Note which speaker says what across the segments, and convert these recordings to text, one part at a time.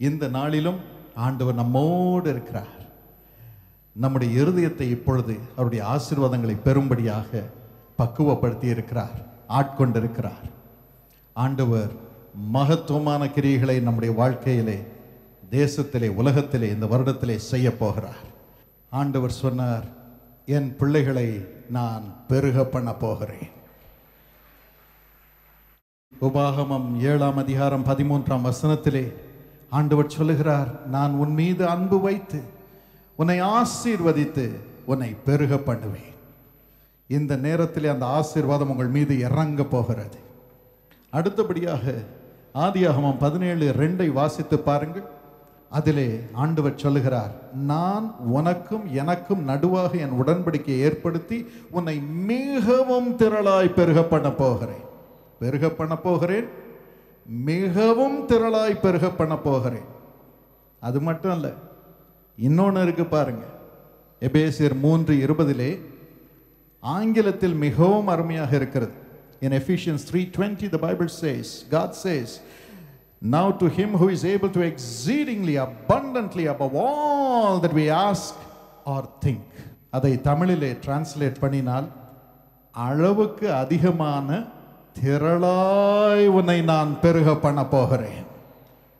Speaker 1: இந்த நாளிலும் ஆண்டவர் நம்மோடு இருக்கிறார். நம்முடைய இருதயத்தை இப்பொழுது அவருடைய ஆசீர்வாதங்களை பெறும்படியாக பக்குவப்படுத்தி இருக்கிறார், ஆட்கொண்டிருக்கிறார். ஆண்டவர் மகத்துவமான கிரியைகளை நம்முடைய வாழ்க்கையிலே, தேசத்திலே, உலகத்திலே, இந்த வருடத்திலே செய்ய போகிறார். ஆண்டவர் சொன்னார், என் பிள்ளைகளை நான் பெருக பண்ண போகிறேன். உபாகமம் 7ஆம் அதிகாரம் 13ஆம் வசனத்திலே ஆண்டவர் சொல்லுகிறார், நான் உன் மீது அன்பு வைத்து உன்னை ஆசீர்வதித்து உன்னை பெருக பண்ணுவேன். இந்த நேரத்திலே அந்த ஆசீர்வாதம் உங்கள் மீது இறங்க போகிறது. அடுத்தபடியாக ஆதியாகமம் 17:2 வாசித்து பாருங்கள். அதிலே ஆண்டவர் சொல்லுகிறார், நான் உனக்கும் எனக்கும் நடுவாக என் உடன்படிக்கையை ஏற்படுத்தி உன்னை மிகவும் திரளாய் பெருக பண்ண போகிறேன். பெருக பண்ண போகிறேன், மிகவும் திரளாய் பெருக பண்ண போகிறேன். அது மட்டும் அல்ல, இன்னொன்று இருக்கு பாருங்க. எபேசியர் 3:20 ஆங்கிலத்தில் மிகவும் அருமையாக இருக்கிறது. In Ephesians 3:20 the Bible says, God says, now to him who is able to exceedingly abundantly above all that we ask or think. அதை தமிழிலே டிரான்ஸ்லேட் பண்ணினால், அளவுக்கு அதிகமான திரளாய் உன்னை நான் பெருக பண்ண போகிறேன்.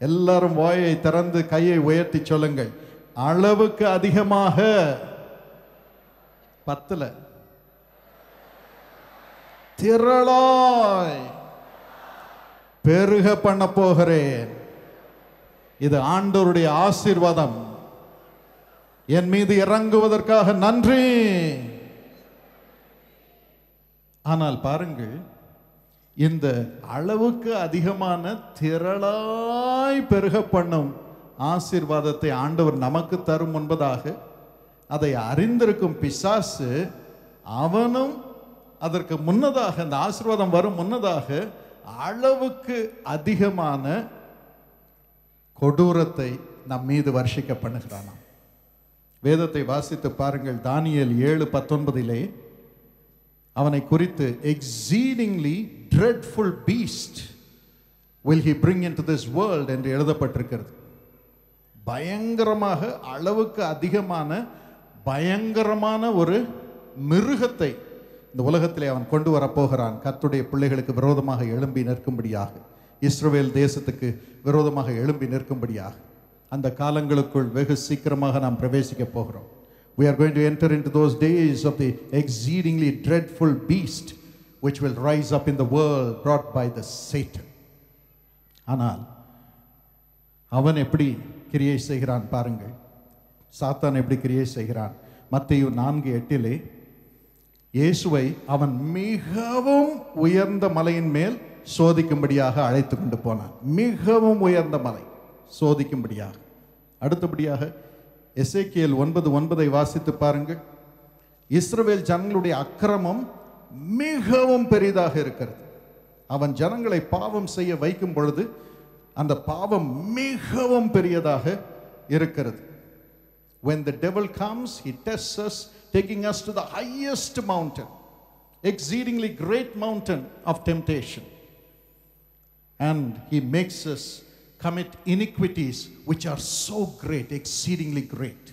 Speaker 1: எல்லாரும் வாயை திறந்து கையை உயர்த்தி சொல்லுங்கள், அளவுக்கு அதிகமாக. 10 திரளாய் பெருக பண்ண போகிறேன். இது ஆண்டவருடைய ஆசீர்வாதம். என் மீது இறங்குவதற்காக நன்றி. ஆனால் பாருங்கள், இந்த அளவுக்கு அதிகமான திரளாய் பெருக பண்ணும் ஆசீர்வாதத்தை ஆண்டவர் நமக்கு தரும் முன்பதாக அதை அறிந்திருக்கும் பிசாசு, அவனும் அதற்கு முன்னதாக, அந்த ஆசீர்வாதம் வரும் முன்னதாக அளவுக்கு அதிகமான கொடூரத்தை நம் மீது வர்ஷிக்க பண்ணுகிறானாம். வேதத்தை வாசித்து பாருங்கள். தானியேல் 7:19 அவனை குறித்து, exceedingly dreadful beast will he bring into this world என்று எழுதப்பட்டிருக்கிறது. பயங்கரமாக, அளவுக்கு அதிகமான பயங்கரமான ஒரு மிருகத்தை இந்த உலகத்திலே அவன் கொண்டு வரப்போகிறான். கர்த்தருடைய பிள்ளைகளுக்கு விரோதமாக எழும்பி நிற்கும்படியாக, இஸ்ரவேல் தேசத்துக்கு விரோதமாக எழும்பி நிற்கும்படியாக. அந்த காலங்களுக்குள் வெகு சீக்கிரமாக நாம் பிரவேசிக்க போகிறோம். We are going to enter into those days of the exceedingly dreadful beast which will rise up in the world brought by the Satan. ஆனால் அவன் எப்படி கிரியை செய்கிறான் பாருங்கள். சாத்தான் எப்படி கிரியை செய்கிறான்? மத்தேயு 4:8 இயேசுவை அவன் மிகவும் உயர்ந்த மலையின் மேல் சோதிக்கும்படியாக அழைத்து கொண்டு போனான். மிகவும் உயர்ந்த மலை, சோதிக்கும்படியாக. அடுத்தபடியாக எசேக்கியேல் 9:9 வாசித்து பாருங்கள். இஸ்ரவேல் ஜனங்களுடைய அக்கிரமம் மிகவும் பெரிதாக இருக்கிறது. அவன் ஜனங்களை பாவம் செய்ய வைக்கும் பொழுது அந்த பாவம் மிகவும் பெரியதாக இருக்கிறது. When the devil comes, he tests us, taking us to the highest mountain, exceedingly great mountain of temptation, and he makes us commit iniquities which are so great, exceedingly great.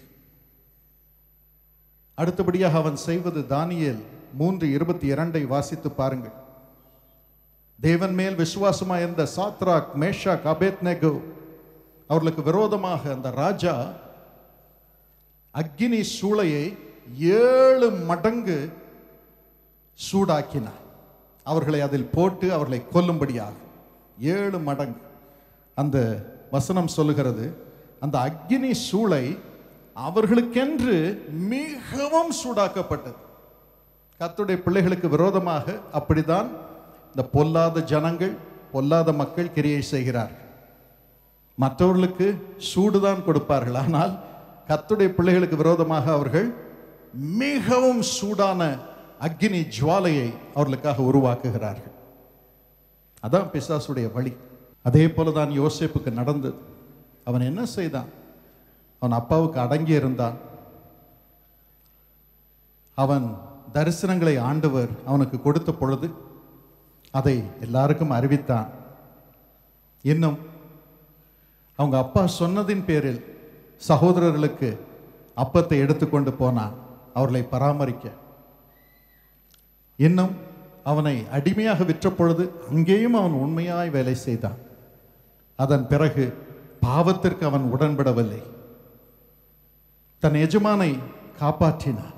Speaker 1: அடுத்தபடியாக அவன் செய்வது, தானியேல் 3:22 வாசித்து பாருங்கள். தேவன் மேல் விசுவாசமாக இருந்த சாத்ராக், மேஷாக், அபேத்நேகோ அவர்களுக்கு விரோதமாக அந்த ராஜா அக்கினி சூளையை 7 மடங்கு சூடாக்கினார். அவர்களை அதில் போட்டு அவர்களை கொல்லும்படியாக 7 மடங்கு. அந்த வசனம் சொல்லுகிறது, அந்த அக்கினி சூளை அவர்களுக்கென்று மிகவும் சூடாக்கப்பட்டது. கர்த்தருடைய பிள்ளைகளுக்கு விரோதமாக அப்படிதான் இந்த பொல்லாத ஜனங்கள், பொல்லாத மக்கள் கிரியை செய்கிறார்கள். மற்றவர்களுக்கு சூடுதான் கொடுப்பார்கள், ஆனால் கர்த்தருடைய பிள்ளைகளுக்கு விரோதமாக அவர்கள் மிகவும் சூடான அக்கினி ஜுவாலையை அவர்களுக்காக உருவாக்குகிறார்கள். அதான் பிசாசுடைய வழி. அதே போலதான் யோசேப்புக்கு நடந்தது. அவன் என்ன செய்தான்? அவன் அப்பாவுக்கு அடங்கி இருந்தான். அவன் தரிசனங்களை ஆண்டவர் அவனுக்கு கொடுத்த பொழுது அதை எல்லாருக்கும் அறிவித்தான். இன்னும் அவங்க அப்பா சொன்னதின் பேரில் சகோதரர்களுக்கு அப்பத்தை எடுத்துக்கொண்டு போனான் அவர்களை பராமரிக்க. இன்னும் அவனை அடிமையாக விற்ற பொழுது அங்கேயும் அவன் உண்மையாய் வேலை செய்தான். அதன் பிறகு பாவத்திற்கு அவன் உடன்படவில்லை, தன் எஜமானை காப்பாற்றினான்.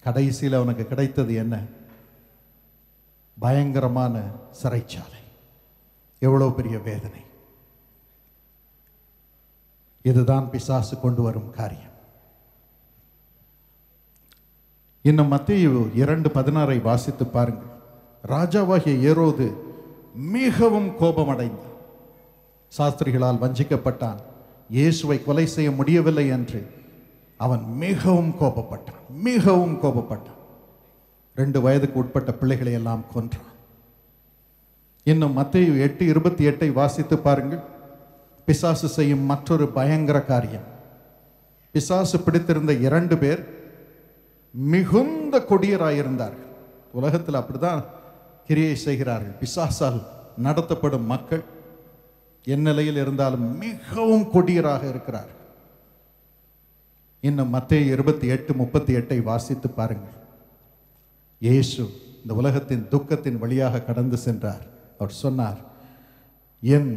Speaker 1: கடைசியில் அவனுக்கு கிடைத்தது என்ன? பயங்கரமான சிறைச்சாலை. எவ்வளவு பெரிய வேதனை! இதுதான் பிசாசு கொண்டு வரும் காரியம். இன்னும் மத்தேயு 2:16 வாசித்து பாருங்கள். ராஜாவாகிய ஏரோது மிகவும் கோபமடைந்தான். சாஸ்திரிகளால் வஞ்சிக்கப்பட்டான். இயேசுவை கொலை செய்ய முடியவில்லை என்று அவன் மிகவும் கோபப்பட்டான். 2 வயதுக்கு உட்பட்ட பிள்ளைகளை எல்லாம் கொன்றான். இன்னும் மத்தேயு 8:28 வாசித்து பாருங்கள். பிசாசு செய்யும் மற்றொரு பயங்கர காரியம். பிசாசு பிடித்திருந்த 2 பேர் மிகுந்த கொடியராயிருந்தார்கள். உலகத்தில் அப்படிதான் கிரியை செய்கிறார்கள். பிசாசால் நடத்தப்படும் மக்கள் என் நிலையில் இருந்தாலும் மிகவும் கொடியராக இருக்கிறார்கள். இன்னும் மத்தேயு 28:38 வாசித்து பாருங்கள். இயேசு இந்த உலகத்தின் துக்கத்தின் வழியாக கடந்து சென்றார். அவர் சொன்னார், என்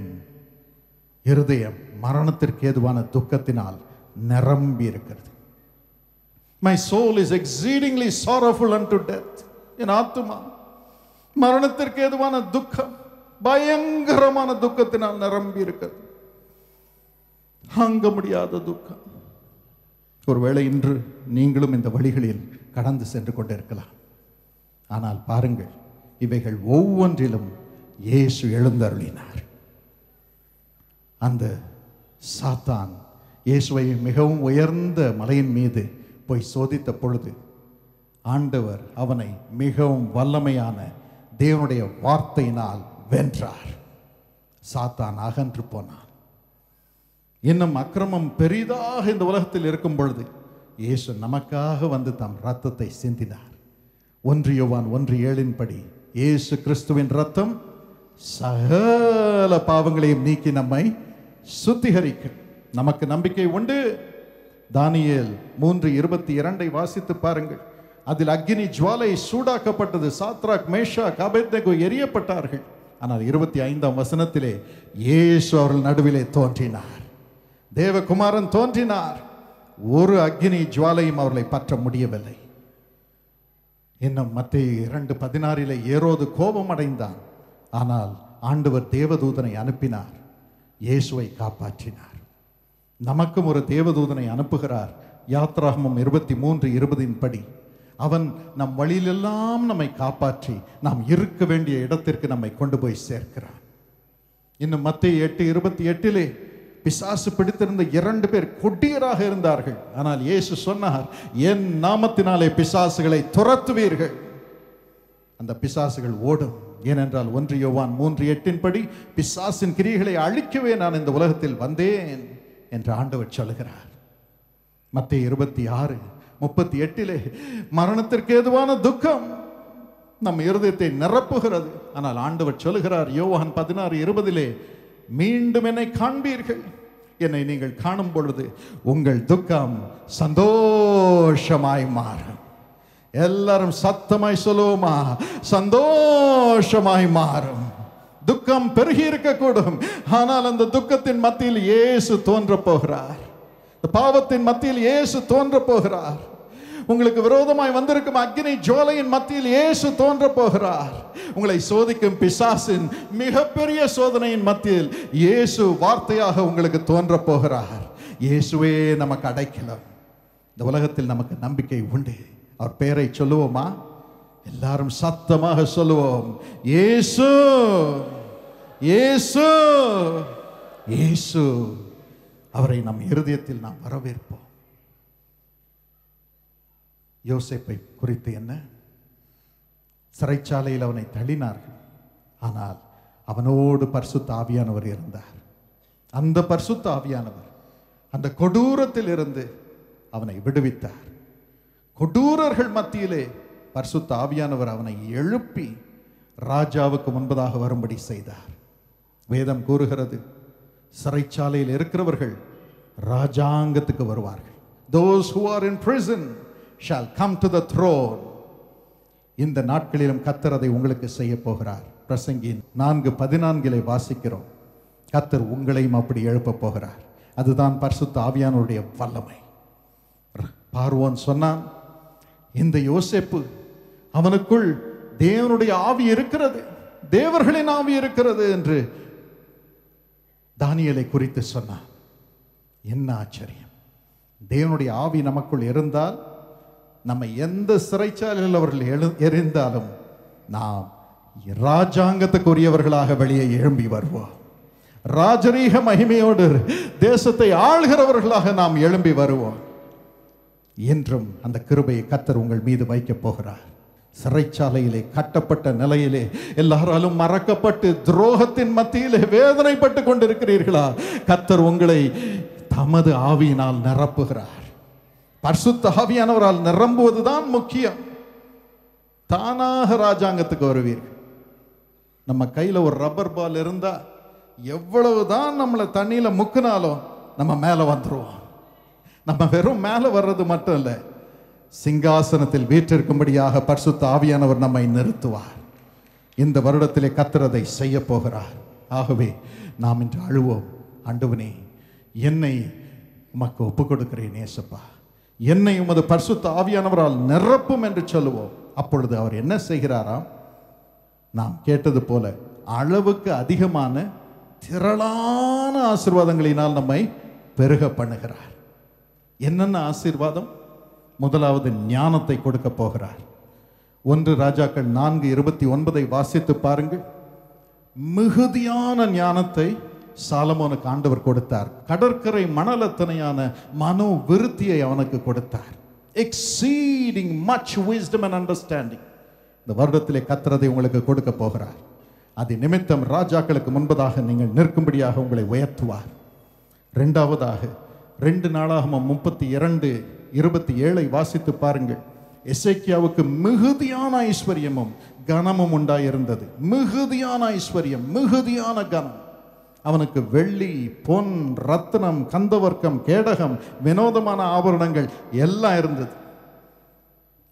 Speaker 1: இருதயம் மரணத்திற்கு ஏதுவான துக்கத்தினால் நிரம்பி இருக்கிறது. My soul is exceedingly sorrowful unto death. என் ஆத்துமா மரணத்திற்கு ஏதுவான துக்கம், பயங்கரமான துக்கத்தினால் நிரம்பி இருக்கிறது. தாங்க முடியாத துக்கம். ஒருவேளை இன்று நீங்களும் இந்த வழிகளில் கடந்து சென்று கொண்டிருக்கலாம். ஆனால் பாருங்கள், இவைகள் ஒவ்வொன்றிலும் இயேசு எழுந்தருளினார். அந்த சாத்தான் இயேசுவை மிகவும் உயர்ந்த மலையின் மீது போய் சோதித்த பொழுது ஆண்டவர் அவனை மிகவும் வல்லமையான தேவனுடைய வார்த்தையினால் வென்றார். சாத்தான் அகன்று போனான். இன்னும் அக்கிரமம் பெரிதாக இந்த உலகத்தில் இருக்கும் பொழுது இயேசு நமக்காக வந்து தம் இரத்தத்தை சிந்தினார். 1 யோவான் 1:7 இயேசு கிறிஸ்துவின் இரத்தம் சகல பாவங்களையும் நீக்கி நம்மை சுத்திகரிக்கும். நமக்கு நம்பிக்கை உண்டு. தானியேல் 3:22 வாசித்து பாருங்கள். அதில் அக்கினி ஜுவாலை சூடாக்கப்பட்டது. சாத்ராக், மேஷாக், ஆபேத்நேகோ எரியப்பட்டார்கள். ஆனால் 25ஆம் வசனத்திலே இயேசு அவர்கள் நடுவிலே தோன்றினார். தேவகுமாரன் தோன்றினார். ஒரு அக்கினி ஜுவாலையும் அவர்களை பற்ற முடியவில்லை. இன்னும் மத்தேயு 2:16 ஏரோது கோபம் அடைந்தான். ஆனால் ஆண்டவர் தேவதூதனை அனுப்பினார், இயேசுவை காப்பாற்றினார். நமக்கும் ஒரு தேவதூதனை அனுப்புகிறார். யாத்ராகமம் 23:20 அவன் நம் வழியிலெல்லாம் நம்மை காப்பாற்றி நாம் இருக்க வேண்டிய இடத்திற்கு நம்மை கொண்டு போய் சேர்க்கிறான். இன்னும் மத்தேயு 8:28 பிசாசு பிடித்திருந்த 2 பேர் கொடியராக இருந்தார்கள். ஆனால் இயேசு சொன்னார், என் நாமத்தினாலே பிசாசுகளை துரத்துவீர்கள், அந்த பிசாசுகள் ஓடும். ஏனென்றால் 1 யோவான் 3:8 பிசாசின் கிரியைகளை அழிக்கவே நான் இந்த உலகத்தில் வந்தேன் என்று ஆண்டவர் சொல்லுகிறார். மத்தேயு 26:38 மரணத்திற்கு ஏதுவான துக்கம் நம் இருதயத்தை நிரப்புகிறது. ஆனால் ஆண்டவர் சொல்லுகிறார் யோவான் 16:20 மீண்டும் என்னை காண்பீர்கள், என்னை நீங்கள் காணும் பொழுது உங்கள் துக்கம் சந்தோஷமாய் மாறும். எல்லாரும் சத்தமாய் சொல்லுவோமா? சந்தோஷமாய் மாறும். துக்கம் பெருகி இருக்கக்கூடும், ஆனால் அந்த துக்கத்தின் மத்தியில் இயேசு தோன்ற போகிறார். பாவத்தின் மத்தியில் இயேசு தோன்ற போகிறார். உங்களுக்கு விரோதமாய் வந்திருக்கும் அக்கினி ஜுவாலையின் மத்தியில் இயேசு தோன்ற போகிறார். உங்களை சோதிக்கும் பிசாசின் மிகப்பெரிய சோதனையின் மத்தியில் இயேசு வார்த்தையாக உங்களுக்கு தோன்ற போகிறார். இயேசுவே நமக்கு அடைக்கலம். இந்த உலகத்தில் நமக்கு நம்பிக்கை உண்டு. அவர் பெயரை சொல்லுவோமா? எல்லாரும் சத்தமாக சொல்லுவோம், இயேசு, இயேசு, இயேசு. அவரை நம் இருதயத்தில் நாம் வரவேற்போம். யோசேப்பை குறித்து என்ன? சிறைச்சாலையில் அவனை தள்ளினார்கள். ஆனால் அவனோடு பரிசுத்த ஆவியானவர் இருந்தார். அந்த பரிசுத்த ஆவியானவர் அந்த கொடூரத்தில் இருந்து அவனை விடுவித்தார். கொடூரர்கள் மத்தியிலே பரிசுத்த ஆவியானவர் அவனை எழுப்பி ராஜாவுக்கு முன்பதாக வரும்படி செய்தார். வேதம் கூறுகிறது, சிறைச்சாலையில் இருக்கிறவர்கள் ராஜாங்கத்துக்கு வருவார்கள். Those who are in prison shall come to the throne. இந்த நாட்களிலும் கர்த்தர் அதை உங்களுக்கு செய்ய போகிறார். பிரசங்கி 4:14 வாசிக்கிறோம். கர்த்தர் உங்களையும் அப்படி எழுப்ப போகிறார். அதுதான் பரிசுத்த ஆவியானவருடைய வல்லமை. பார்வோன் சொன்னான், இந்த யோசேப்பு அவனுக்குள் தேவனுடைய ஆவி இருக்கிறது, தேவர்களின் ஆவி இருக்கிறது என்று தானியேலை குறித்து சொன்னான். என்ன ஆச்சரியம்! தேவனுடைய ஆவி நமக்குள் இருந்தால் நம்ம எந்த சிறைச்சாலையில் அவர்கள் எறிந்தாலும் நாம் ராஜாங்கத்துக்குரியவர்களாக வெளியே எழும்பி வருவோம். ராஜரீக மகிமையோடு தேசத்தை ஆள்கிறவர்களாக நாம் எழும்பி வருவோம். என்றும் அந்த கிருபையை கர்த்தர் உங்கள் மீது வைக்கப் போகிறார். சிறைச்சாலையிலே கட்டப்பட்ட நிலையிலே எல்லாராலும் மறக்கப்பட்டு துரோகத்தின் மத்தியிலே வேதனைப்பட்டு கொண்டிருக்கிறீர்களா? கர்த்தர் உங்களை தமது ஆவியினால் நிரப்புகிறார். பரிசுத்த ஆவியானவரால் நிரம்புவதுதான் முக்கியம். தானாக ராஜாங்கத்துக்கு வருவீர்கள். நம்ம கையில் ஒரு ரப்பர் பால் இருந்தா எவ்வளவுதான் நம்மளை தண்ணியில முக்குனாலும் நம்ம மேல வந்துருவோம். நம்ம வெறும் மேல வர்றது மட்டும் இல்லை, சிங்காசனத்தில் வீற்றிருக்கும்படியாக பரிசுத்த ஆவியானவர் நம்மை நிறுத்துவார். இந்த வருடத்திலே கர்த்தர் அதை செய்ய போகிறார். ஆகவே நாம் இன்று அழுவோம், ஆண்டவனே என்னை உமக்கு ஒப்புக் கொடுக்கிறேன் ஏசப்பா, என்னை உமது பரிசுத்த ஆவியானவரால் நிரப்பும் என்று சொல்லுவோம். அப்பொழுது அவர் என்ன செய்கிறாராம்? நாம் கேட்டது போல அளவுக்கு அதிகமான திரளான ஆசீர்வாதங்களினால் நம்மை பெருக பண்ணுகிறார். என்னென்ன ஆசீர்வாதம்? முதலாவது ஞானத்தை கொடுக்க போகிறார். 1 ராஜாக்கள் 4:29 வாசித்து பாருங்கள். மிகுதியான ஞானத்தை சாலமோனுக்கு ஆண்டவர் கொடுத்தார். கடற்கரை மணலத்தனையான மனோ விருத்தியை அவனுக்கு கொடுத்தார். exceeding much wisdom and understanding. இந்த வருடத்திலே கர்த்தர் அதை உங்களுக்கு கொடுக்க போகிறார். அது நிமித்தம் ராஜாக்களுக்கு முன்பதாக நீங்கள் நிற்கும்படியாக உங்களை உயர்த்துவார். இரண்டாவதாக 2 நாளாகமம் 32:27 வாசித்து பாருங்கள். எசேக்கியாவுக்கு மிகுதியான ஐஸ்வர்யமும் கனமும் உண்டாயிருந்தது. மிகுதியான ஐஸ்வர்யம், மிகுதியான கனம். அவனுக்கு வெள்ளி, பொன், ரத்னம், கந்தவர்க்கம், கேடகம், வினோதமான ஆபரணங்கள் எல்லாம் இருந்தது.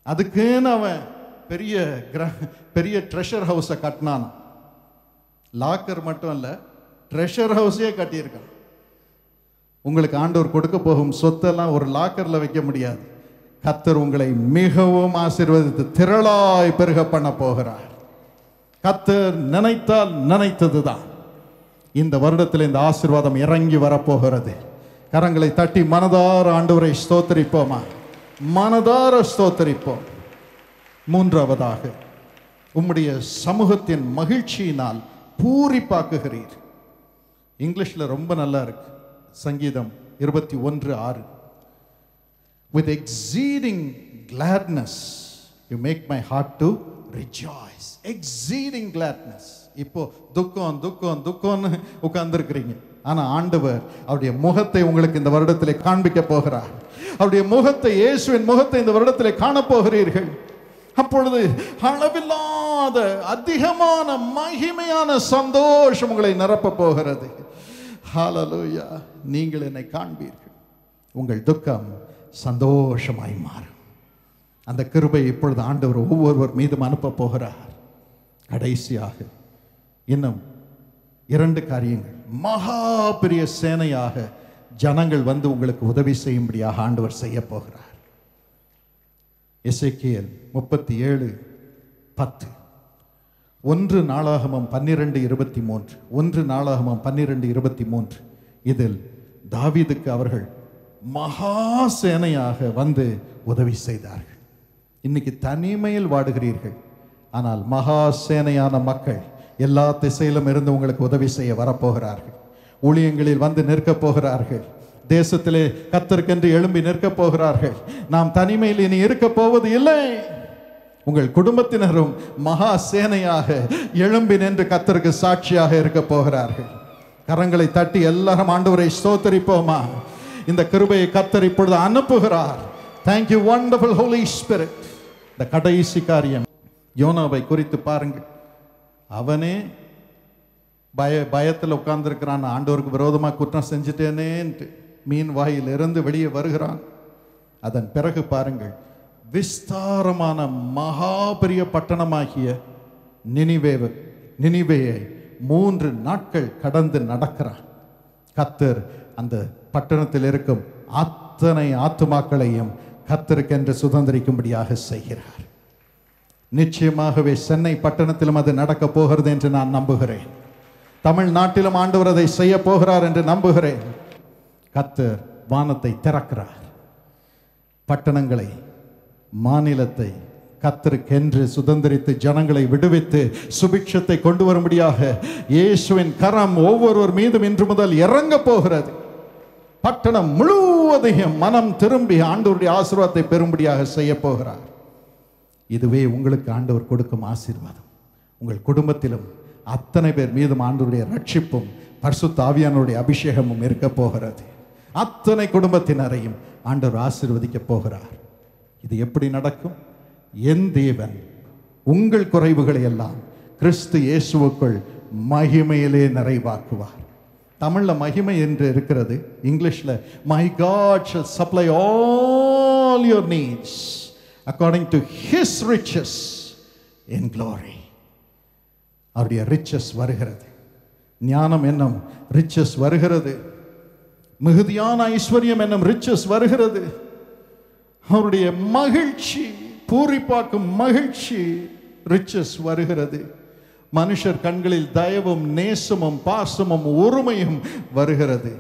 Speaker 1: அதுக்குன்னு அவன் பெரிய ட்ரெஷர் ஹவுஸை கட்டினான். லாக்கர் மட்டும் இல்லை, ட்ரெஷர் ஹவுஸே கட்டியிருக்கான். உங்களுக்கு ஆண்டவர் கொடுக்க போகும் சொத்தெல்லாம் ஒரு லாக்கர்ல வைக்க முடியாது. கர்த்தர் உங்களை மிகவும் ஆசீர்வதித்து திரளாய் பெருக பண்ண போகிறார். கர்த்தர் நினைத்தால் நினைத்ததுதான். இந்த வருடத்தில் இந்த ஆசீர்வாதம் இறங்கி வரப்போகிறது. கரங்களை தட்டி மனதார ஆண்டவரை ஸ்தோத்தரிப்போமா? மனதார ஸ்தோத்தரிப்போம். மூன்றாவதாக, உம்முடைய சமூகத்தின் மகிழ்ச்சியினால் பூரிப்பாக்குகிறீர். இங்கிலீஷ்ல ரொம்ப நல்லா இருக்கு. சங்கீதம் 21:6. With exceeding gladness you make my heart to rejoice. Exceeding gladness. இப்போ துக்கம் துக்கம் துக்கம்னு உட்கார்ந்துருக்கிறீங்க. ஆனா ஆண்டவர் அவருடைய முகத்தை உங்களுக்கு இந்த வருடத்திலே காண்பிக்க போகிறார். அவருடைய முகத்தை, இயேசுவின் முகத்தை இந்த வருடத்திலே காணப்போகிறீர்கள். அப்பொழுது அளவில்லாத அதிகமான மகிமையான சந்தோஷம் உங்களை நிரப்ப போகிறது. ஹல்லேலூயா! நீங்கள் என்னை காண்பீர்கள், உங்கள் துக்கம் சந்தோஷமாய் மாறும். அந்த கிருபை இப்பொழுது ஆண்டவர் ஒவ்வொருவர் மீதும் அனுப்ப போகிறார். கடைசியாக இன்னும் 2 காரியங்கள். மகா பெரிய சேனையாக ஜனங்கள் வந்து உங்களுக்கு உதவி செய்யும்படியாக ஆண்டவர் செய்ய போகிறார். எசேக்கியேல் 37:10. 1 நாளாகமம் 12:23. 1 நாளாகமம் 12:23. இதில் தாவீதுக்கு அவர்கள் மகா சேனையாக வந்து உதவி செய்தார்கள். இன்னைக்கு தனிமையில் வாடுகிறீர்கள், ஆனால் மகா சேனையான மக்கள் எல்லா திசையிலும் இருந்து உங்களுக்கு உதவி செய்ய வரப்போகிறார்கள். ஊழியங்களில் வந்து நிற்க போகிறார்கள். தேசத்திலே கர்த்தருக்கென்று எழும்பி நிற்க போகிறார்கள். நாம் தனிமையில் இனி இருக்க போவது இல்லை. உங்கள் குடும்பத்தினரும் மகா சேனையாக எழும்பி நின்று கர்த்தருக்கு சாட்சியாக இருக்க போகிறார்கள். கரங்களை தட்டி எல்லாரும் ஆண்டவரை ஸ்தோத்தரிப்போமா? இந்த கிருபையை கர்த்தர் இப்பொழுது அனுப்புகிறார். Thank you wonderful Holy Spirit. இந்த கடைசி காரியம், யோனாவை குறித்து பாருங்கள். அவனே பயத்தில் உட்கார்ந்துருக்கிறான், ஆண்டவருக்கு விரோதமாக குற்றம் செஞ்சுட்டேனேன்ட்டு மீன் வாயிலிருந்து வெளியே வருகிறான். அதன் பிறகு பாருங்கள், விஸ்தாரமான மகாபெரிய பட்டணமாகிய நினிவேயை 3 நாட்கள் கடந்து நடக்கிறான். கர்த்தர் அந்த பட்டணத்தில் இருக்கும் அத்தனை ஆத்துமாக்களையும் கர்த்தருக்கென்று சுதந்திரிக்கும்படியாக செய்கிறார். நிச்சயமாகவே சென்னை பட்டணத்திலும் அது நடக்க போகிறது என்று நான் நம்புகிறேன். தமிழ்நாட்டிலும் ஆண்டவர் அதை செய்ய போகிறார் என்று நம்புகிறேன். கர்த்தர் வானத்தை திறக்கிறார். பட்டணங்களை, மாநிலத்தை கர்த்தருக்கென்று சுதந்திரித்து ஜனங்களை விடுவித்து சுபிட்சத்தை கொண்டு வரும்படியாக இயேசுவின் கரம் ஒவ்வொருவர் மீதும் இன்று முதல் இறங்க போகிறது. பட்டணம் முழுவதையும் மனம் திரும்பி ஆண்டவருடைய ஆசீர்வாதத்தை பெறும்படியாக செய்ய போகிறார். இதுவே உங்களுக்கு ஆண்டவர் கொடுக்கும் ஆசீர்வாதம். உங்கள் குடும்பத்திலும் அத்தனை பேர் மீதும் ஆண்டவருடைய ரட்சிப்பும் பரிசுத்த ஆவியானவருடைய அபிஷேகமும் இருக்க போகிறது. அத்தனை குடும்பத்தினரையும் ஆண்டவர் ஆசீர்வதிக்க போகிறார். இது எப்படி நடக்கும்? என் தேவன் உங்கள் குறைவுகளை எல்லாம் கிறிஸ்து இயேசுவுக்குள் மகிமையிலே நிறைவாக்குவார். தமிழில் மகிமை என்று இருக்கிறது, இங்கிலீஷில் my God shall supply all your needs according to his riches in glory. அவருடைய ரிச்சஸ் வருகிறது. ஞானம் என்னும் ரிச்சஸ் வருகிறது. மிகுதியான ஐஸ்வர்யம் என்னும் ரிச்சஸ் வருகிறது. அவருடைய மகிழ்ச்சி, பூரிப்பாக்கும் மகிழ்ச்சி ரிச்சஸ் வருகிறது. மனுஷர் கண்களில் தயவும் நேசமும் பாசமும் ஒருமையும் வருகிறது.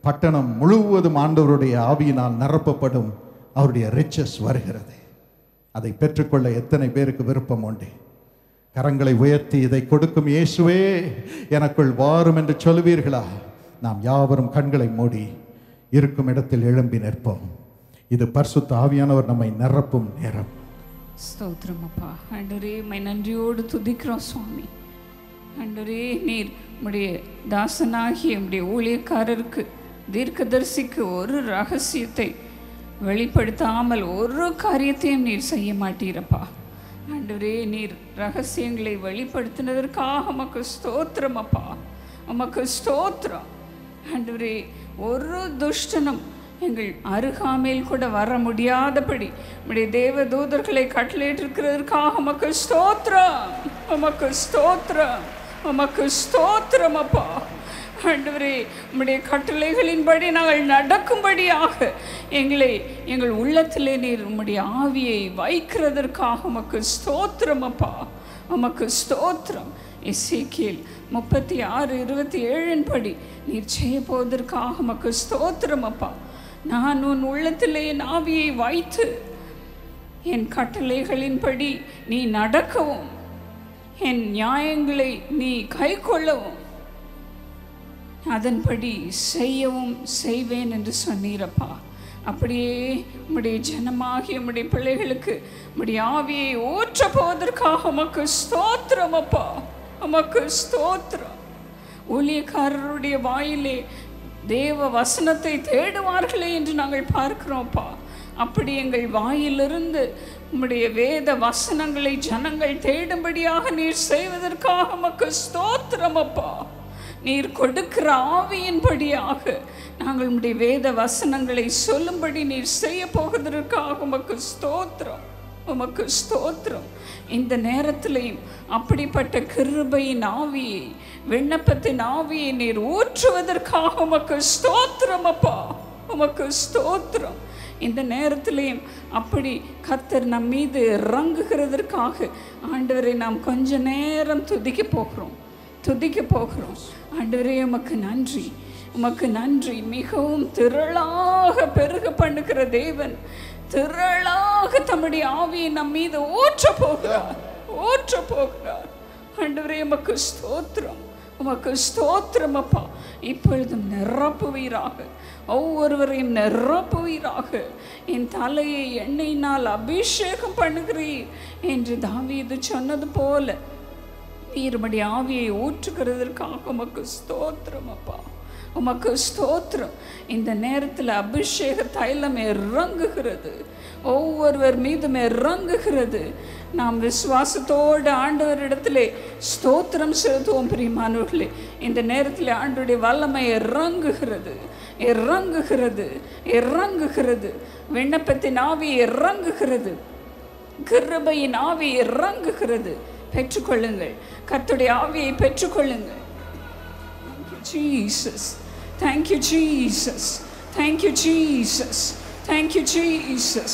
Speaker 1: பட்டணம் முழுவதும் ஆண்டவருடைய ஆவியினால் நிரப்பப்படும். அவருடைய ரிச்சஸ் வருகிறது. அதை பெற்றுக்கொள்ள எத்தனை பேருக்கு விருப்பம் உண்டு? கரங்களை உயர்த்தி இதை கொடுக்கும் இயேசுவே எனக்குள் வாரும் என்று சொல்லுவீர்களா? நாம் யாவரும் கண்களை மூடி இருக்கும் இடத்தில் எழும்பி நிற்போம். இது பரிசுத்த ஆவியானவர் நம்மை நிரப்பும் நேரம்.
Speaker 2: ஸ்தோத்திரம் அப்பா. ஆண்டவரே, மை நன்றியோடு துதிக்கிறோம் சுவாமி. ஆண்டவரே, நீர் உம்முடைய தாசனாகிய உம்முடைய ஊழியக்காரருக்கு, தீர்க்கதரிசிக்கு ஒரு ரகசியத்தை வெளிப்படுத்தாமல் ஒரு காரியத்தையும் நீர் செய்ய மாட்டீரப்பா. ஆண்டவரே, நீர் ரகசியங்களை வெளிப்படுத்தினதற்காக உமக்கு ஸ்தோத்திரம் அப்பா. உமக்கு ஸ்தோத்திரம். ஆண்டவரே, ஒரு துஷ்டனும் எங்கள் அருகாமையில் கூட வர முடியாதபடி உம்முடைய தேவ தூதர்களை கட்டளையிட்டிருக்கிறதற்காக உமக்கு ஸ்தோத்திரம். உமக்கு ஸ்தோத்திரம். உமக்கு ஸ்தோத்திரம் அப்பா. ஆண்டவரே, உம்முடைய கட்டளைகளின்படி நாங்கள் நடக்கும்படியாக எங்கள் உள்ளத்திலே நீர் உம்முடைய ஆவியை வைக்கிறதற்காக உமக்கு ஸ்தோத்திரம் அப்பா. உமக்கு ஸ்தோத்திரம். எசேக்கியேல் 36:27 படி நீர் செய்ய போவதற்காக உமக்கு ஸ்தோத்திரம் அப்பா. நான் உன் உள்ளத்திலே என் ஆவியை வைத்து என் கட்டளைகளின்படி நீ நடக்கவும் என் நியாயங்களை நீ கைக்கொள்ளவும் அதன்படி செய்யவும் செய்வேன் என்று சொன்னீரப்பா. அப்படியே உம்முடைய ஜனமாகிய உம்முடைய பிள்ளைகளுக்கு உம்முடைய ஆவியை ஊற்ற போவதற்காக உமக்கு ஸ்தோத்திரம் அப்பா. உமக்கு ஸ்தோத்திரம். ஊழியக்காரருடைய வாயிலே தேவ வசனத்தை தேடுவார்களே என்று நாங்கள் பார்க்கிறோம்ப்பா. அப்படி எங்கள் வாயிலிருந்து உம்முடைய வேத வசனங்களை ஜனங்கள் தேடும்படியாக நீர் செய்வதற்காக உமக்கு ஸ்தோத்திரம் அப்பா. நீர் கொடுக்கிற ஆவியின்படியாக நாங்கள் உம்முடைய வேத வசனங்களை சொல்லும்படி நீர் செய்ய போவதற்காக உமக்கு ஸ்தோத்திரம். உமக்கு ஸ்தோத்திரம். இந்த நேரத்திலையும் அப்படிப்பட்ட கிருபையின் ஆவியை, விண்ணப்பத்தின் ஆவியை நீர் ஊற்றுவதற்காக உமக்கு ஸ்தோத்திரம் அப்பா. உமக்கு ஸ்தோத்திரம். இந்த நேரத்திலையும் அப்படி கர்த்தர் நம் மீது இறங்குகிறதற்காக ஆண்டவரை நாம் கொஞ்ச நேரம் துதிக்க போகிறோம். ஆண்டவரே, உமக்கு நன்றி. உமக்கு நன்றி. மிகவும் திரளாக பெருக பண்ணுகிற தேவன் திரளாக தம்முடைய ஆவியை நம் மீது ஊற்ற போகிறார். ஆண்டவரே, உமக்கு ஸ்தோத்திரம். உமக்கு ஸ்தோத்திரம் அப்பா. இப்பொழுதும் நிரப்புவீராக, ஒவ்வொருவரையும் நிரப்புவீராக. என் தலையை எண்ணெயினால் அபிஷேகம் பண்ணுகிறீர் என்று தாவீது சொன்னது போல நீர் உம்முடைய ஆவியை ஊற்றுகிறதற்காக உமக்கு ஸ்தோத்திரம் அப்பா. உமக்கு ஸ்தோத்திரம். இந்த நேரத்தில் அபிஷேக தைலம் இறங்குகிறது, ஒவ்வொருவர் மீதும் இறங்குகிறது. நாம் விசுவாசத்தோடு ஆண்டவரிடத்திலே ஸ்தோத்திரம் செலுத்துவோம். பிரியமானவர்களே, இந்த நேரத்தில் ஆண்டவருடைய வல்லமை இறங்குகிறது, இறங்குகிறது, இறங்குகிறது. விண்ணப்பத்தின் ஆவி இறங்குகிறது, கிருபையின் ஆவி இறங்குகிறது. பெற்றுக்கொள்ளுங்கள், கர்த்தருடைய ஆவியை பெற்றுக்கொள்ளுங்கள். Jesus, thank you Jesus, thank you Jesus, thank you Jesus.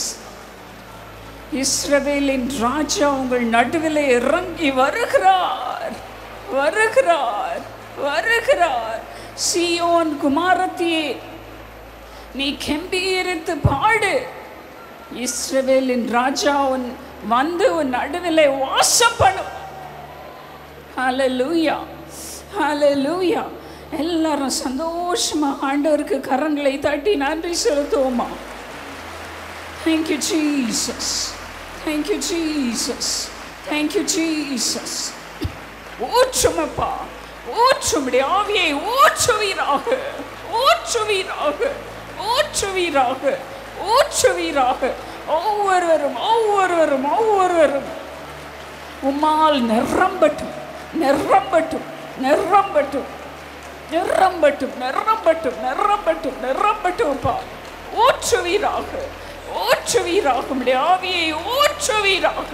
Speaker 2: இஸ்ரவேலின் ராஜா உங்கள் நடுவில் இறங்கி வருகிறார், வருகிறார், வருகிறார். சீயோன் குமாரத்தியே, நீ கெம்பீரித்து பாடு. இஸ்ரவேலின் ராஜா வந்து உன் நடுவில் வாசம் பண்ணும். ஹல்லேலூயா, ஹல்லேலூயா. எல்லாரும் சந்தோஷமா ஆண்டவருக்கு கரங்களை தட்டி நன்றி செலுத்துவோமா? Thank you Jesus, thank you Jesus, thank you Jesus. ஊற்றுமப்பா, ஊற்றும்படி ஆவியை ஊற்றுவீராக, ஊற்றுவீராக, ஊற்றுவீராக, ஊற்றுவீராக. ஒவ்வொருவரும் ஒவ்வொருவரும் ஒவ்வொருவரும் உம்மால் நிரம்பட்டும், நிரம்பட்டும், நிரம்பட்டும், நிரம்பட்டும், நிரம்பட்டும், நிரம்பட்டும், நிரம்பட்டும்ப்பா. ஊற்றுவீராக, ஊற்றுவீராக, உம்முடைய ஆவியை ஊற்றுவீராக.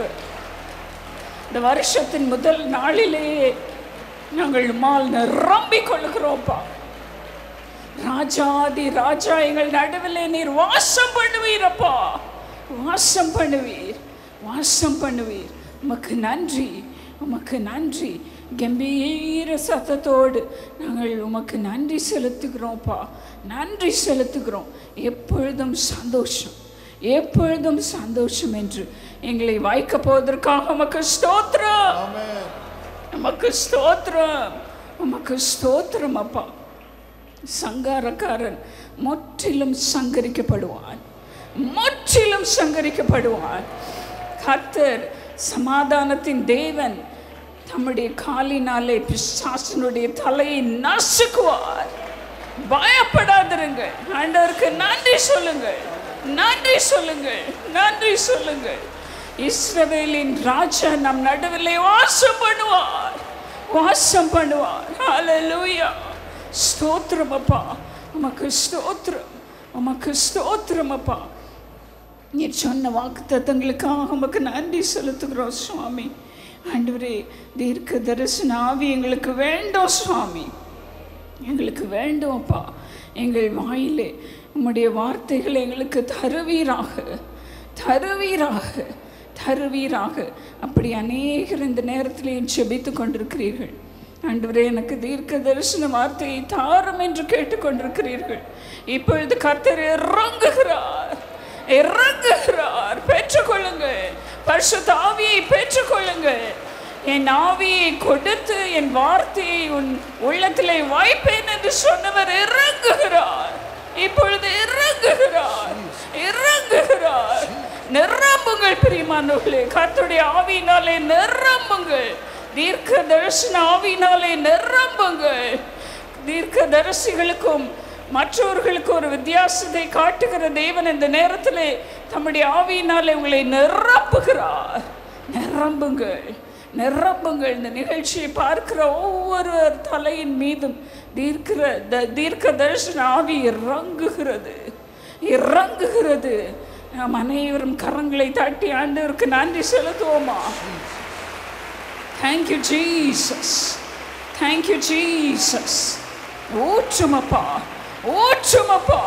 Speaker 2: இந்த வருஷத்தின் முதல் நாளிலேயே நாங்கள் உம்மால் நிரம்பிக் கொள்கிறோம்ப்பா. ராஜாதி ராஜா எங்கள் நடுவில் நீர் வாசம் பண்ணுவீரப்பா, வாசம் பண்ணுவீர், வாசம் பண்ணுவீர். உமக்கு நன்றி, உமக்கு நன்றி. கம்பீர சத்தத்தோடு நாங்கள் உமக்கு நன்றி செலுத்துகிறோம்ப்பா, நன்றி செலுத்துகிறோம். எப்பொழுதும் சந்தோஷம், எப்பொழுதும் சந்தோஷம் என்று எங்களை வைக்க போவதற்காக உமக்கு ஸ்தோத்திரம், உமக்கு ஸ்தோத்திரம், உமக்கு ஸ்தோத்திரம் அப்பா. சங்காரக்காரன் முற்றிலும் சங்கரிக்கப்படுவான், முற்றிலும் சங்கரிக்கப்படுவான். கர்த்தர் சமாதானத்தின் தேவன் தம்முடைய காலினாலே பிசாசனுடைய தலையை நசுக்குவார். பயப்படாதிருங்கள், ஆண்டவருக்கு நன்றி சொல்லுங்கள், நன்றி சொல்லுங்கள், நன்றி சொல்லுங்கள். இஸ்ரவேலின் ராஜா நம் நடுவிலே வாசம் பண்ணுவார், வாசம் பண்ணுவார். ஹல்லேலூயா. ஸ்தோத்திரம் அப்பா, உமக்கு ஸ்தோத்திரம், உமக்கு ஸ்தோத்திரம் அப்பா. நீர் சொன்ன வாக்குத்தத்தங்களுக்காக உமக்கு நன்றி செலுத்துகிறோம் சுவாமி. ஆண்டவரே, தீர்க்க தரிசன ஆவி எங்களுக்கு வேண்டும் சுவாமி, எங்களுக்கு வேண்டும் அப்பா. எங்கள் வாயிலே உம்முடைய வார்த்தைகளை எங்களுக்கு தருவீராக, தருவீராக, தருவீராக. அப்படி அநேகர் இந்த நேரத்தில் செபித்து கொண்டிருக்கிறீர்கள். ஆண்டவரே, எனக்கு தீர்க்க தரிசன வார்த்தையை தாரும் என்று கேட்டுக்கொண்டிருக்கிறீர்கள். இப்பொழுது கர்த்தர் இறங்குகிறார், இறங்குகிறார். பெற்றுக்கொள்ளுங்கள், பரிசுத்த ஆவியை பெற்றுக்கொள்ளுங்கள். என் ஆவியை கொடுத்து என் வார்த்தையை உன் உள்ளத்திலே வைப்பேன் என்று சொன்னவர் இறங்குகிறார், இப்பொழுது இறங்குகிறார், இறங்குகிறார். நிரம்புங்கள் பிரியமானவர்களே, கர்த்தருடைய ஆவியினாலே நிரம்புங்கள், தீர்க்க தரிசன ஆவியினாலே நிரம்புங்கள். தீர்க்க தரிசிகளுக்கும் மற்றவர்களுக்கு ஒரு வித்தியாசத்தை காட்டுகிற தேவன் இந்த நேரத்தில் தம்முடைய ஆவியினாலே உங்களை நிரப்புகிறார். நிரம்புங்கள், நிரம்புங்கள். இந்த நிகழ்ச்சியை பார்க்கிற ஒவ்வொரு தலையின் மீதும் தீர்க்க தரிசன ஆவி இறங்குகிறது, இறங்குகிறது. நாம் அனைவரும் கரங்களை தட்டி ஆண்டவருக்கு நன்றி செலுத்துவோமா? Thank you Jesus, thank you Jesus. ஊற்றுமப்பா, ஊற்றுமப்பா,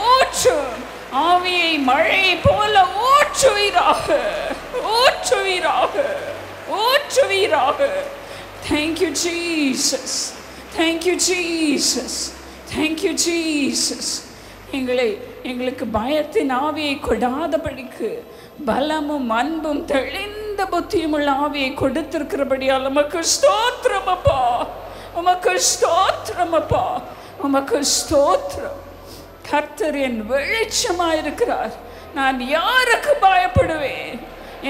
Speaker 2: ஊற்றும். ஆவியை மழை போல ஊற்றுவீராக, ஊற்றுவீராக, ஊற்றுவீராக. Thank you Jesus, thank you Jesus, thank you Jesus. எங்களுக்கு பயத்தின் ஆவியை கொடாதபடிக்கு பலமும் அன்பும் தெளிந்த புத்தியும் உள்ள ஆவியை கொடுத்திருக்கிறபடியால் உமக்கு ஸ்தோத்திரம் அப்பா, உமக்கு ஸ்தோத்திரம் அப்பா, உமக்கு ஸ்தோத்திரம். கர்த்தர் என் வெளிச்சமாயிருக்கிறார், நான் யாருக்கு பயப்படுவேன்?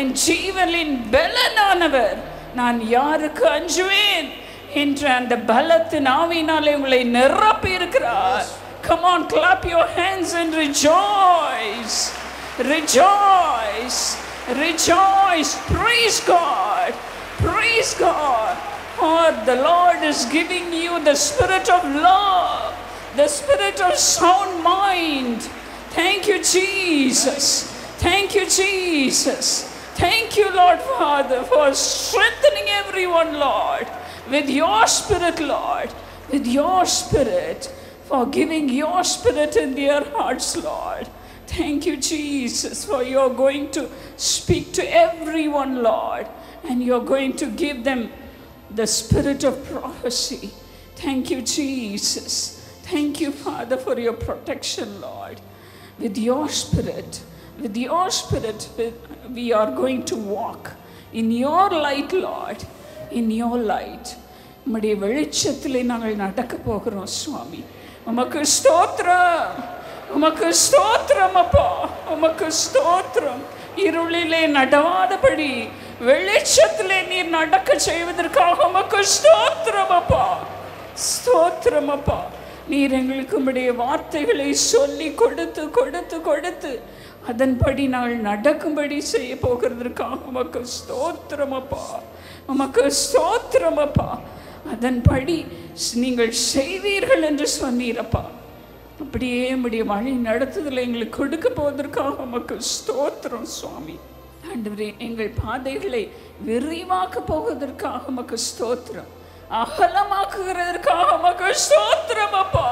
Speaker 2: என் ஜீவனின் பலனானவர், நான் யாருக்கு அஞ்சுவேன்? என்ற அந்த பலத்தின் ஆவியினாலே உங்களை நிரப்பி இருக்கிறார். Come on, clap your hands and rejoice. Rejoice. Rejoice. Praise God. Praise God. Oh, the Lord is giving you the spirit of love, the spirit of sound mind. Thank you, Jesus. Thank you, Jesus. Thank you, Lord Father, for strengthening everyone, Lord, with your spirit, Lord, with your spirit, for giving your spirit in their hearts, Lord. Thank you, Jesus, for you're going to speak to everyone, Lord, and you're going to give them the spirit of prophecy. Thank you, Jesus. Thank you, Father, for your protection, Lord. With your spirit, we are going to walk in your light, Lord, in your light. உம்முடைய வெளிச்சத்திலே நாங்கள் நடக்க போகிறோம் சுவாமி. உமக்கு ஸ்தோத்திரம், உமக்கு ஸ்தோத்திரம் அப்பா, உமக்கு ஸ்தோத்திரம். இருளிலே நடவாதபடி வெளிச்சத்திலே நீர் நடக்க செய்வதற்காக உமக்கு ஸ்தோத்திரம் அப்பா, ஸ்தோத்திரம் அப்பா. நீர் எங்களுக்கு உம்முடைய வார்த்தைகளை சொல்லி கொடுத்து கொடுத்து கொடுத்து அதன்படி நாங்கள் நடக்கும்படி செய்ய போகிறதற்காக உமக்கு ஸ்தோத்திரம் அப்பா, உமக்கு ஸ்தோத்திரம் அப்பா. அதன்படி நீங்கள் செய்வீர்கள் என்று சொன்னீரப்பா. அப்படியே உம்முடைய வழி நடத்துதலை எங்களுக்கு கொடுக்க போவதற்காக உமக்கு ஸ்தோத்திரம் சுவாமி. ஆண்டவரே, எங்கள் பாதைகளை விரிவாக்க போவதற்காக உமக்கு ஸ்தோத்திரம், அகலமாக்குகிறதற்காக உமக்கு ஸ்தோத்திரம் அப்பா.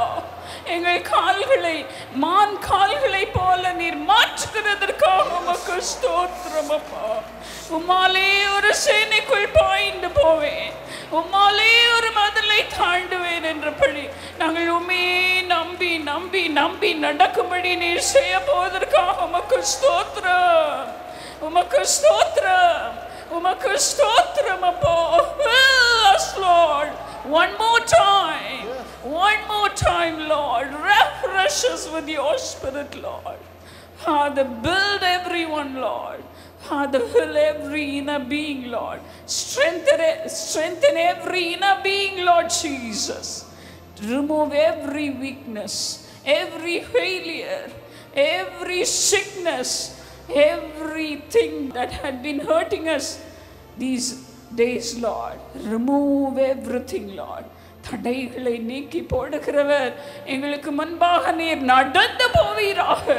Speaker 2: எங்கள் கால்களை மான் கால்களை போல நீர் மாற்றுகிறதற்காக உமக்கு ஸ்தோத்திரம் அப்பா. உம்மாலே ஒரு சேனைக்குள் பாய்ந்து போவேன், உம்மாலே ஒரு மதிலை தாண்டுவேன் என்றபடி நாங்கள் உம்மே நம்பி நம்பி நம்பி நடக்கும்படி நீர் செய்ய போவதற்காக உமக்கு ஸ்தோத்திரம், உமக்கு ஸ்தோத்திரம், உமக்கு ஸ்தோத்திரம் அப்பா. Lord, one more time, Lord, refresh us with your spirit, Lord. Father, build everyone, Lord. Father, fill every inner being, Lord. Strengthen every inner being, Lord Jesus. Remove every weakness, every failure, every sickness, everything that had been hurting us these days, Lord. Remove everything, Lord. தடைகளை நீக்கி போடுகிறவர் எங்களுக்கு முன்பாக நீர் நடந்து போவீராக.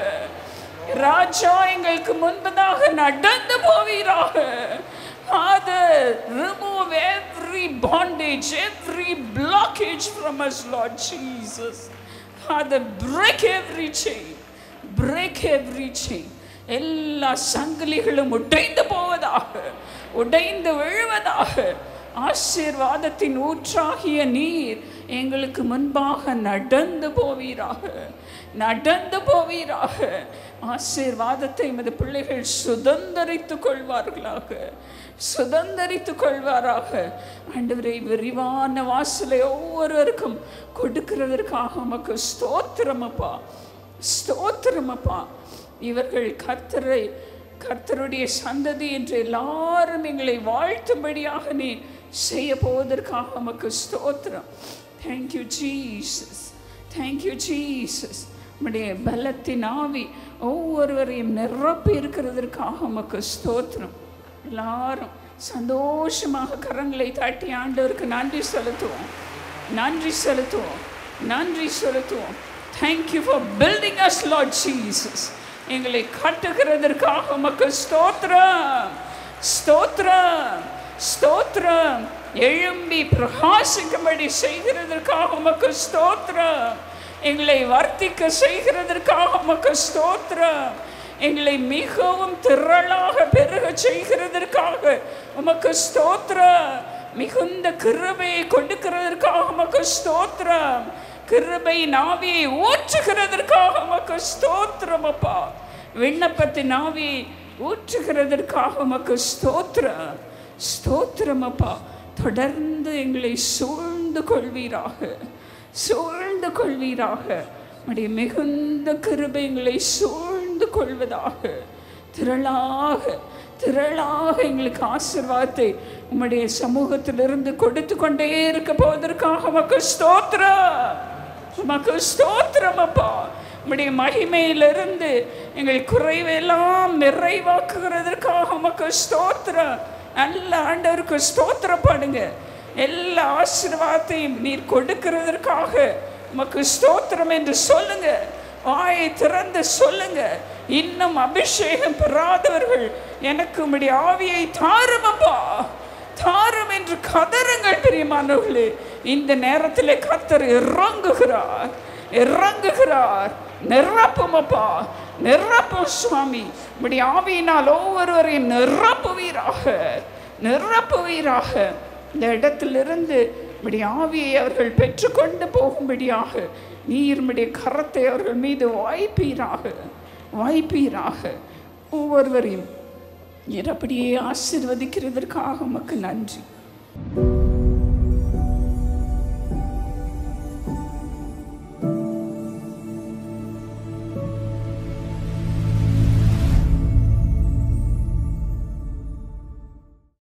Speaker 2: ராஜா எங்களுக்கு முன்பதாக நடந்து போவீராக. Father, remove every bondage, every blockage from us, Lord Jesus. Father, break every chain, break every chain. எல்லா சங்கிலிகளும் உடைந்து போவதாக, உடைந்து விழுவதாக. ஆசீர்வாதத்தின் ஊற்றாகிய நீர் எங்களுக்கு முன்பாக நடந்து போவீராக, நடந்து போவீராக. ஆசீர்வாதத்தை எமது பிள்ளைகள் சுதந்தரித்துக் கொள்வார்களாக, சுதந்தரித்துக் கொள்வாராக. ஆண்டவரே, விரிவான வாசலை ஒவ்வொருவருக்கும் கொடுக்கிறதற்காக உமக்கு ஸ்தோத்திரமப்பா, ஸ்தோத்திரமப்பா. இவர்கள் கர்த்தருடைய சந்ததி என்று எல்லாரும் எங்களை வாழ்த்தும்படியாக நீ செய்ய போவதற்காக உமக்கு ஸ்தோத்திரம். Thank you Jesus, thank you Jesus. உம்முடைய பலத்தின் ஆவி ஒவ்வொருவரையும் நிரப்பி இருக்கிறதற்காக உமக்கு ஸ்தோத்திரம். எல்லாரும் சந்தோஷமாக கரங்களை தாட்டி ஆண்டவருக்கு நன்றி செலுத்துவோம், நன்றி செலுத்துவோம், நன்றி செலுத்துவோம். Thank you for building us, Lord Jesus. எங்களை கட்டுகிறதற்காக உமக்கு ஸ்தோத்திரம், ஸ்தோத்திரம், ஸ்தோத்திரம். எழும்பி பிரகாசிக்கும்படி செய்கிறதற்காக உமக்கு ஸ்தோத்திரம். எங்களை வர்த்திக்க செய்கிறதற்காக உமக்கு ஸ்தோத்திரம். எங்களை மிகவும் திரளாக பெருக செய்கிறதற்காக உமக்கு ஸ்தோத்திரம். மிகுந்த கிருபையை கொடுக்கிறதற்காக உமக்கு ஸ்தோத்திரம். கிருபையின் ஆவியை ஊற்றுகிறதற்காக உமக்கு ஸ்தோத்திரம் அப்பா. விண்ணப்பத்தின் ஆவியை ஊற்றுகிறதற்காக உமக்கு ஸ்தோத்திரம், ஸ்தோத்திரம் அப்பா. தொடர்ந்து எங்களை சூழ்ந்து கொள்வீராக, சூழ்ந்து கொள்வீராக. உம்முடைய மிகுந்த கிருபை எங்களை சூழ்ந்து கொள்வதாக. திரளாக திரளாக எங்களுக்கு ஆசீர்வாதத்தை உம்முடைய சமூகத்திலிருந்து கொடுத்து கொண்டே இருக்க போவதற்காக உமக்கு ஸ்தோத்திரம், உமக்கு ஸ்தோத்திரம் அப்பா. உம்முடைய மகிமையிலிருந்து எங்கள் குறைவெல்லாம் நிறைவாக்குகிறதற்காக உமக்கு ஸ்தோத்திரம். நல்ல ஆண்டவருக்கு ஸ்தோத்திரப்படுங்க. எல்லா ஆசீர்வாதத்தையும் நீர் கொடுக்கிறதற்காக உமக்கு ஸ்தோத்திரம் என்று சொல்லுங்க. வாயை திறந்து சொல்லுங்க. இன்னும் அபிஷேகம் பெறாதவர்கள் எனக்கு உம்முடைய ஆவியை தாருமப்பா, தாரும் என்று கதறுங்கள் பிரியமானவர்களே. இந்த நேரத்திலே கர்த்தர் இறங்குகிறார், இறங்குகிறார். நிரப்புமப்பா, நிரப்பும் சுவாமி. உம்முடைய ஆவியினால் ஒவ்வொருவரையும் நிரப்புவீராக, நிரப்புவீராக. இந்த இடத்திலிருந்து உம்முடைய ஆவியை அவர்கள் பெற்றுக்கொண்டு போகும்படியாக நீர் உம்முடைய கரத்தை அவர்கள் மீது வாய்ப்பீராக, வாய்ப்பீராக. ஒவ்வொருவரையும் நீர் அப்படியே ஆசீர்வதிக்கிறதற்காக உமக்கு நன்றி.